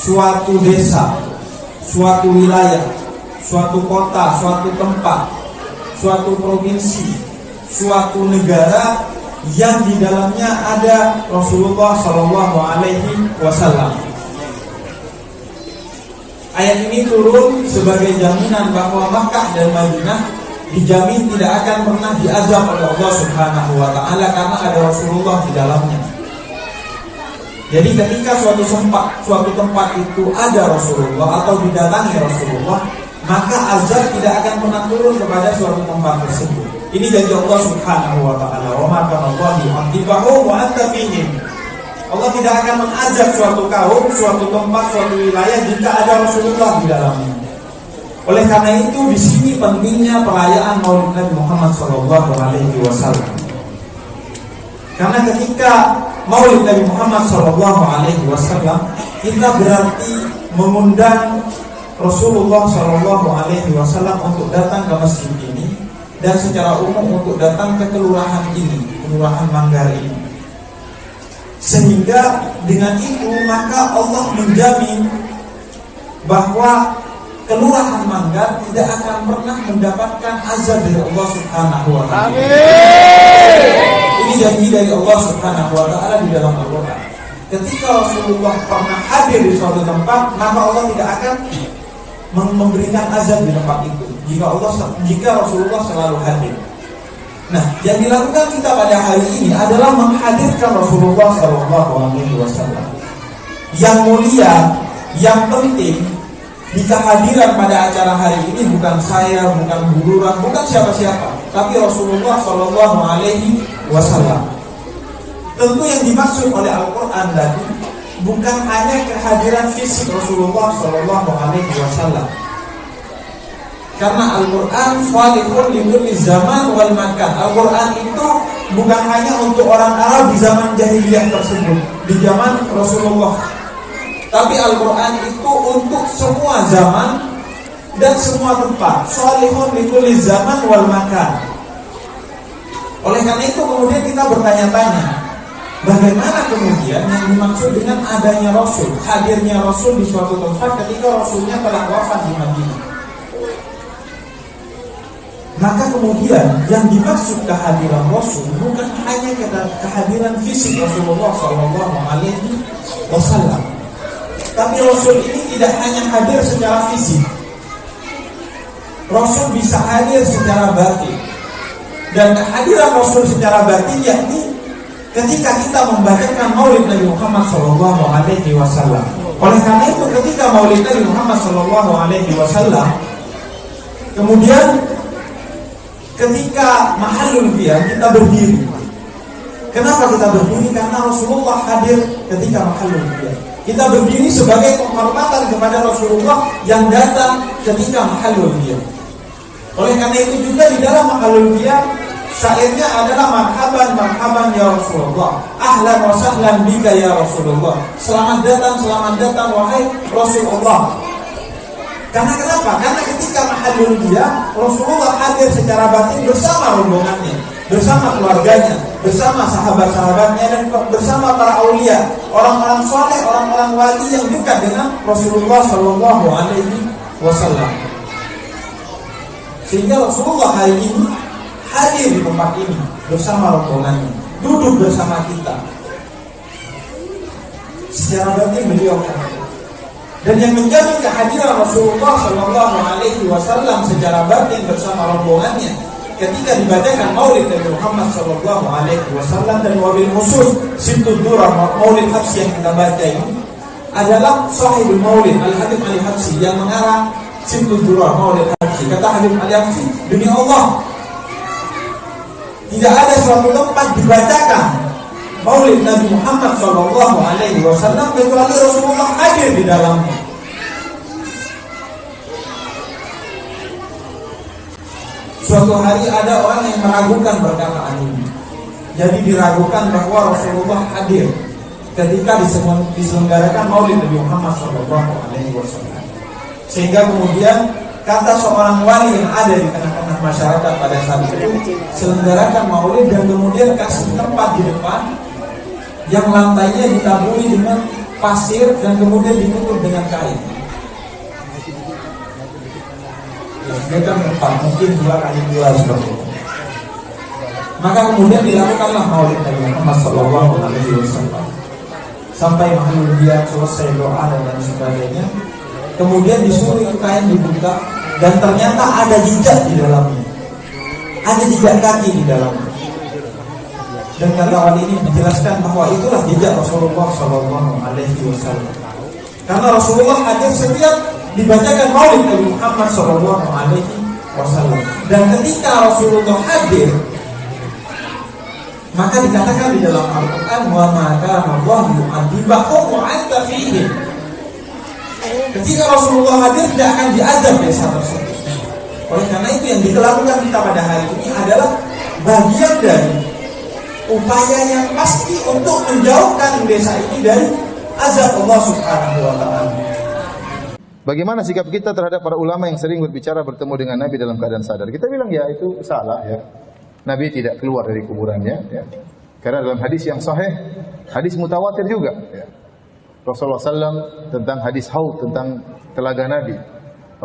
suatu desa, suatu wilayah, suatu kota, suatu tempat, suatu provinsi, suatu negara yang di dalamnya ada Rasulullah Shallallahu Alaihi Wasallam. Ayat ini turun sebagai jaminan bahwa Makkah dan Madinah dijamin tidak akan pernah diazab oleh Allah Subhanahu wa Ta'ala karena ada Rasulullah di dalamnya. Jadi ketika suatu tempat itu ada Rasulullah atau didatangi Rasulullah, maka azab tidak akan pernah turun kepada suatu tempat tersebut. Ini janji Allah Subhanahu wa Ta'ala. Wa ma kana Allahu yu'adzibahum wa anta fihim. Allah tidak akan mengazab suatu kaum, suatu tempat, suatu wilayah jika ada Rasulullah di dalamnya. Oleh karena itu di sini pentingnya perayaan Maulid Nabi Muhammad SAW. Karena ketika Maulid Nabi Muhammad SAW, kita berarti mengundang Rasulullah SAW untuk datang ke masjid ini dan secara umum untuk datang ke kelurahan ini, kelurahan Manggar ini. Sehingga dengan itu maka Allah menjamin bahwa kelurahan Manggar tidak akan pernah mendapatkan azab dari Allah Subhanahu wa Ta'ala. Ini janji dari Allah Subhanahu wa Ta'ala di dalam Al-Quran. Ketika Rasulullah pernah hadir di suatu tempat, maka Allah tidak akan memberikan azab di tempat itu jika Rasulullah selalu hadir. Nah, yang dilakukan kita pada hari ini adalah menghadirkan Rasulullah SAW. Yang mulia, yang penting di kehadiran pada acara hari ini bukan saya, bukan Bu Lurah, bukan siapa-siapa, tapi Rasulullah SAW. Tentu yang dimaksud oleh Al-Quran tadi bukan hanya kehadiran fisik Rasulullah SAW. Karena Al-Quran Falihun likulli zaman wal makan. Al-Quran itu bukan hanya untuk orang Arab di zaman jahiliyah tersebut, di zaman Rasulullah, tapi Al-Quran itu untuk semua zaman dan semua tempat. Falihun likulli zaman wal makan. Oleh karena itu kemudian kita bertanya-tanya, bagaimana kemudian yang dimaksud dengan adanya Rasul, hadirnya Rasul di suatu tempat ketika Rasulnya telah wafat di Madinah? Maka kemudian yang dimaksud kehadiran Rasul bukan hanya kehadiran fisik Rasulullah SAW, tapi Rasul ini tidak hanya hadir secara fisik. Rasul bisa hadir secara batin. Dan kehadiran Rasul secara batin yakni ketika kita membacakan Maulid Nabi Muhammad SAW. Oleh karena itu ketika Maulid Nabi Muhammad SAW, kemudian ketika mahallul qiyam kita berdiri. Kenapa kita berdiri? Karena Rasulullah hadir ketika mahallul qiyam. Kita berdiri sebagai penghormatan kepada Rasulullah yang datang ketika mahallul qiyam. Oleh karena itu juga di dalam mahallul qiyam syairnya adalah marhaban marhaban ya Rasulullah, ahlan wa sahlan bika ya Rasulullah. Selamat datang wahai Rasulullah. Karena kenapa? Karena ketika mahallul qiyam Rasulullah hadir secara batin bersama rombongannya, bersama keluarganya, bersama sahabat-sahabatnya dan bersama para aulia, orang-orang soleh, orang-orang wali yang dekat dengan Rasulullah SAW. Sehingga Rasulullah hari ini hadir di tempat ini bersama rombongannya, duduk bersama kita. Secara batin beliau hadir. Dan yang menjamin kehadiran Rasulullah SAW secara batin bersama rombongannya ketika dibacakan Maulid Nabi Muhammad SAW, dan wabil khusus Sibtud Durah Maulid Habsyi yang kita baca ini adalah Sahibul Maulid Al-Habib Ali Habsyi yang mengarang Sibtud Durah Maulid Habsyi. Kata Habib Ali Habsyi, demi Allah tidak ada suatu tempat dibacakan Maulid Nabi Muhammad SAW kecuali Rasulullah hadir di dalamnya. Suatu hari ada orang yang meragukan perkataan ini. Jadi diragukan bahwa Rasulullah hadir ketika diselenggarakan Maulid Nabi Muhammad SAW. Sehingga kemudian kata seorang wali yang ada di tengah-tengah masyarakat pada saat itu, selenggarakan Maulid dan kemudian kasih tempat di depan yang lantainya ditaburi dengan pasir dan kemudian ditutup dengan kain. Dia kan mungkin 2 kali 2 seperti itu. Maka kemudian dilakukanlah maulid Nabi Muhammad SAW sampai kemudian selesai doa dan lain sebagainya. Kemudian disuruh itu kain dibuka dan ternyata ada jejak di dalamnya, ada jejak kaki di dalamnya. Dan kata wali ini dijelaskan bahwa itulah jejak Rasulullah SAW. Karena Rasulullah hadir setiap dibacakan maulid Nabi Muhammad SAW. Dan ketika Rasulullah hadir, maka dikatakan di dalam Al-Quran, wa ma kana Allahu yu'adzibahum wa anta fihim. Ketika Rasulullah hadir tidak akan diazab desa tersebut. Oleh karena itu yang dilakukan kita pada hari ini adalah bagian dari upaya yang pasti untuk menjauhkan desa ini dari azab Allah Subhanahu wa taala. Bagaimana sikap kita terhadap para ulama yang sering berbicara bertemu dengan Nabi dalam keadaan sadar? Kita bilang ya itu salah ya. Nabi tidak keluar dari kuburannya ya. Karena dalam hadis yang sahih, hadis mutawatir juga ya. Rasulullah SAW tentang hadis haud, tentang telaga Nabi.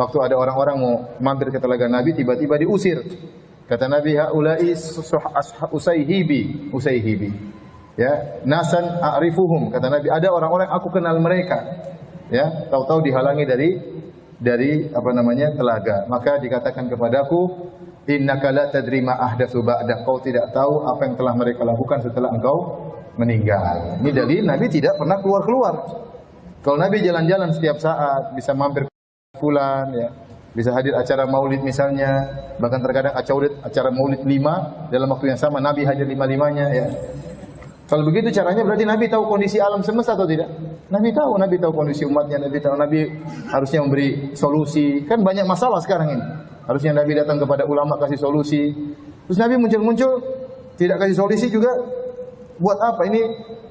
Waktu ada orang-orang mau mampir ke telaga Nabi, tiba-tiba diusir. Kata Nabi, haula'i usayhibi. Ya, nasan a'rifuhum. Kata Nabi, ada orang-orang aku kenal mereka. Ya, tahu-tahu dihalangi dari telaga. Maka dikatakan kepadaku, innaka la tadri ma ahdatsu ba'da. Kau tidak tahu apa yang telah mereka lakukan setelah engkau meninggal. Ini dalil Nabi tidak pernah keluar-keluar. Kalau Nabi jalan-jalan setiap saat, bisa mampir fulan ya, bisa hadir acara maulid misalnya, bahkan terkadang acara maulid 5 dalam waktu yang sama Nabi hadir 5-5-nya ya. Kalau begitu caranya berarti Nabi tahu kondisi alam semesta atau tidak? Nabi tahu kondisi umatnya, Nabi harusnya memberi solusi. Kan banyak masalah sekarang ini. Harusnya Nabi datang kepada ulama kasih solusi. Terus Nabi muncul-muncul tidak kasih solusi juga. Buat apa? Ini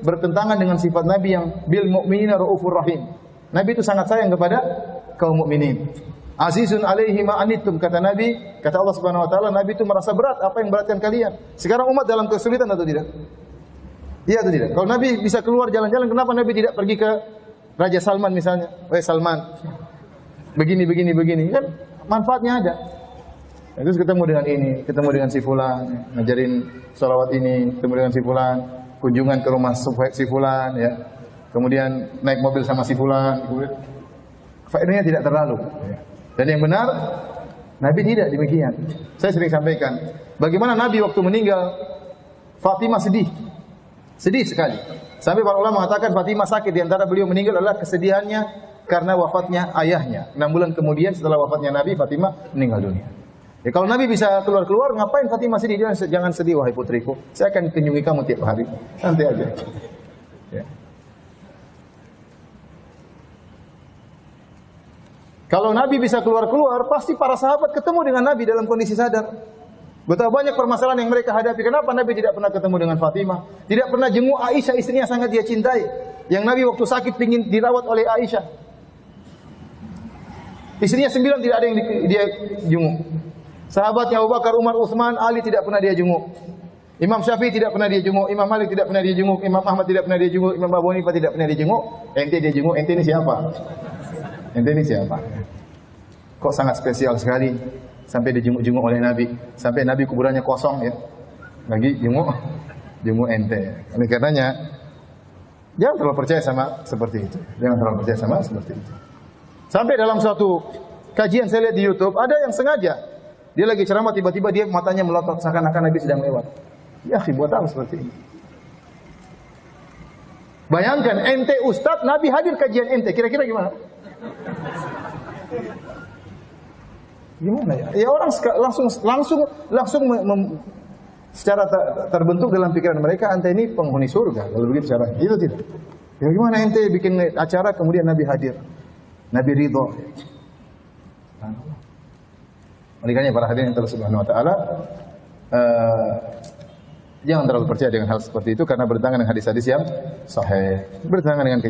bertentangan dengan sifat Nabi yang bil mu'minina raufur rahim. Nabi itu sangat sayang kepada kaum mukminin. Azizun alaihi ma anittum, kata Nabi, kata Allah Subhanahu wa taala, Nabi itu merasa berat apa yang beratkan kalian. Sekarang umat dalam kesulitan atau tidak? Iya atau tidak? Kalau Nabi bisa keluar jalan-jalan, kenapa Nabi tidak pergi ke Raja Salman misalnya? Wahai Salman, begini. Kan manfaatnya ada. Terus ketemu dengan ini, ketemu dengan si fulan, ngajarin sholawat ini, ketemu dengan si fulan, kunjungan ke rumah si fulan, ya. Kemudian naik mobil sama si fulan, faedahnya tidak terlalu. Dan yang benar, Nabi tidak demikian. Saya sering sampaikan, bagaimana Nabi waktu meninggal, Fatimah sedih sekali. Sampai para ulama mengatakan Fatimah sakit, di antara beliau meninggal adalah kesedihannya karena wafatnya ayahnya. 6 bulan kemudian setelah wafatnya Nabi, Fatimah meninggal dunia. Ya, kalau Nabi bisa keluar, ngapain Fatimah sedih? Jangan sedih wahai putriku, saya akan kunjungi kamu tiap hari. Santai aja. Ya. Kalau Nabi bisa keluar, pasti para sahabat ketemu dengan Nabi dalam kondisi sadar. Betapa banyak permasalahan yang mereka hadapi. Kenapa Nabi tidak pernah ketemu dengan Fatimah? Tidak pernah jenguk Aisyah, istrinya sangat dia cintai. Yang Nabi waktu sakit ingin dirawat oleh Aisyah. Istrinya 9 tidak ada yang dia jenguk. Sahabatnya Abu Bakar, Umar, Utsman, Ali tidak pernah dia jenguk. Imam Syafi'i tidak pernah dia jenguk, Imam Malik tidak pernah dia jenguk, Imam Ahmad tidak pernah dia jenguk, Imam Abu Hanifah tidak pernah dia jenguk. Ente dia jenguk, ente ini siapa? Ente ini siapa? Kok sangat spesial sekali sampai dijenguk-jenguk oleh Nabi, sampai Nabi kuburannya kosong ya. Lagi jenguk ente. Oleh karenanya jangan terlalu percaya sama seperti itu. Sampai dalam suatu kajian saya lihat di YouTube, ada yang sengaja dia lagi ceramah, tiba-tiba dia matanya melotot seakan-akan Nabi sedang lewat. Ya, buat apa seperti ini? Bayangkan ente ustaz, Nabi hadir kajian ente, kira-kira gimana? Gimana ya? Ya orang langsung secara terbentuk dalam pikiran mereka ente ini penghuni surga. Kalau begitu caranya, itu tidak. Ya gimana ente bikin acara kemudian Nabi hadir, Nabi ridho. Oleh karena para hadirin yang Subhanahu wa taala, jangan terlalu percaya dengan hal seperti itu karena bertentangan dengan hadis-hadis yang sahih, bertentangan dengan